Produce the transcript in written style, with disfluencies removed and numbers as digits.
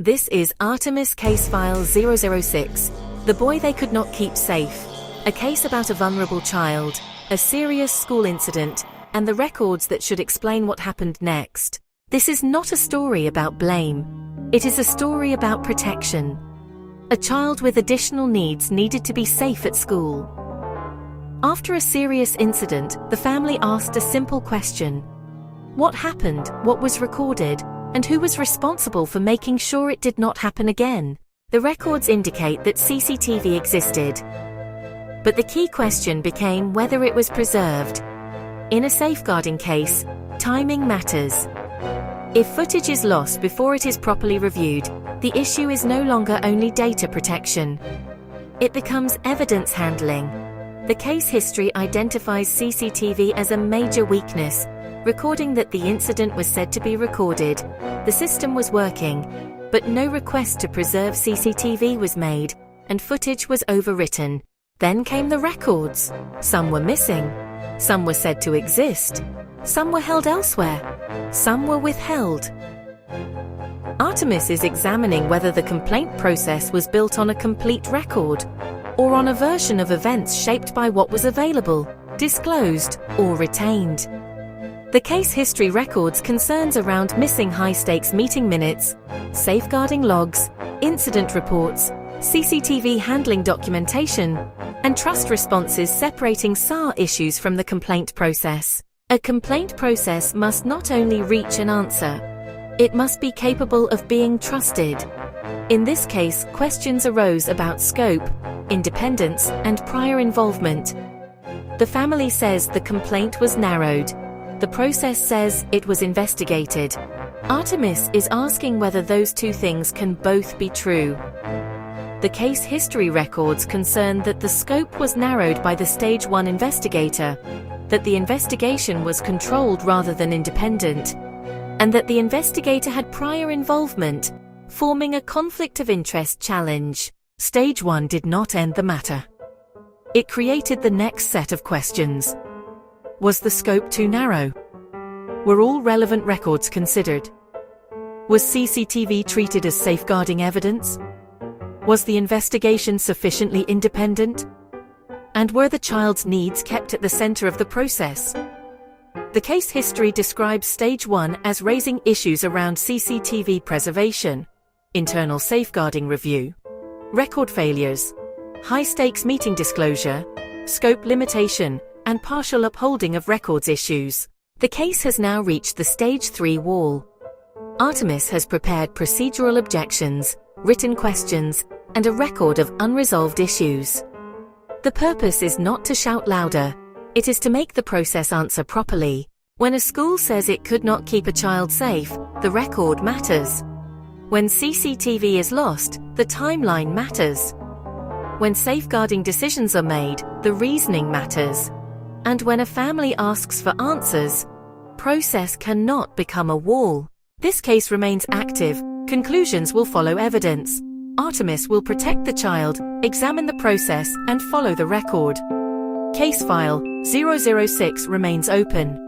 This is Artemis Case File 006, the boy they could not keep safe. A case about a vulnerable child, a serious school incident, and the records that should explain what happened next. This is not a story about blame. It is a story about protection. A child with additional needs needed to be safe at school. After a serious incident, the family asked a simple question. What happened, what was recorded, and who was responsible for making sure it did not happen again? The records indicate that CCTV existed. But the key question became whether it was preserved. In a safeguarding case, timing matters. If footage is lost before it is properly reviewed, the issue is no longer only data protection. It becomes evidence handling. The case history identifies CCTV as a major weakness, recording that the incident was said to be recorded, the system was working, but no request to preserve CCTV was made, and footage was overwritten. Then came the records. Some were missing. Some were said to exist. Some were held elsewhere. Some were withheld. Artemis is examining whether the complaint process was built on a complete record, or on a version of events shaped by what was available, disclosed, or retained. The case history records concerns around missing high-stakes meeting minutes, safeguarding logs, incident reports, CCTV handling documentation, and trust responses separating SAR issues from the complaint process. A complaint process must not only reach an answer, it must be capable of being trusted. In this case, questions arose about scope, independence, and prior involvement. The family says the complaint was narrowed. The process says it was investigated. Artemis is asking whether those two things can both be true. The case history records concern that the scope was narrowed by the Stage 1 investigator, that the investigation was controlled rather than independent, and that the investigator had prior involvement, forming a conflict of interest challenge. Stage 1 did not end the matter. It created the next set of questions. Was the scope too narrow? Were all relevant records considered? Was CCTV treated as safeguarding evidence? Was the investigation sufficiently independent? And were the child's needs kept at the center of the process? The case history describes Stage 1 as raising issues around CCTV preservation, internal safeguarding review, record failures, high-stakes meeting disclosure, scope limitation, and partial upholding of records issues. The case has now reached the Stage 3 wall. Artemis has prepared procedural objections, written questions, and a record of unresolved issues. The purpose is not to shout louder, it is to make the process answer properly. When a school says it could not keep a child safe, the record matters. When CCTV is lost, the timeline matters. When safeguarding decisions are made, the reasoning matters. And when a family asks for answers, process cannot become a wall. This case remains active, conclusions will follow evidence. Artemis will protect the child, examine the process, and follow the record. Case file 006 remains open.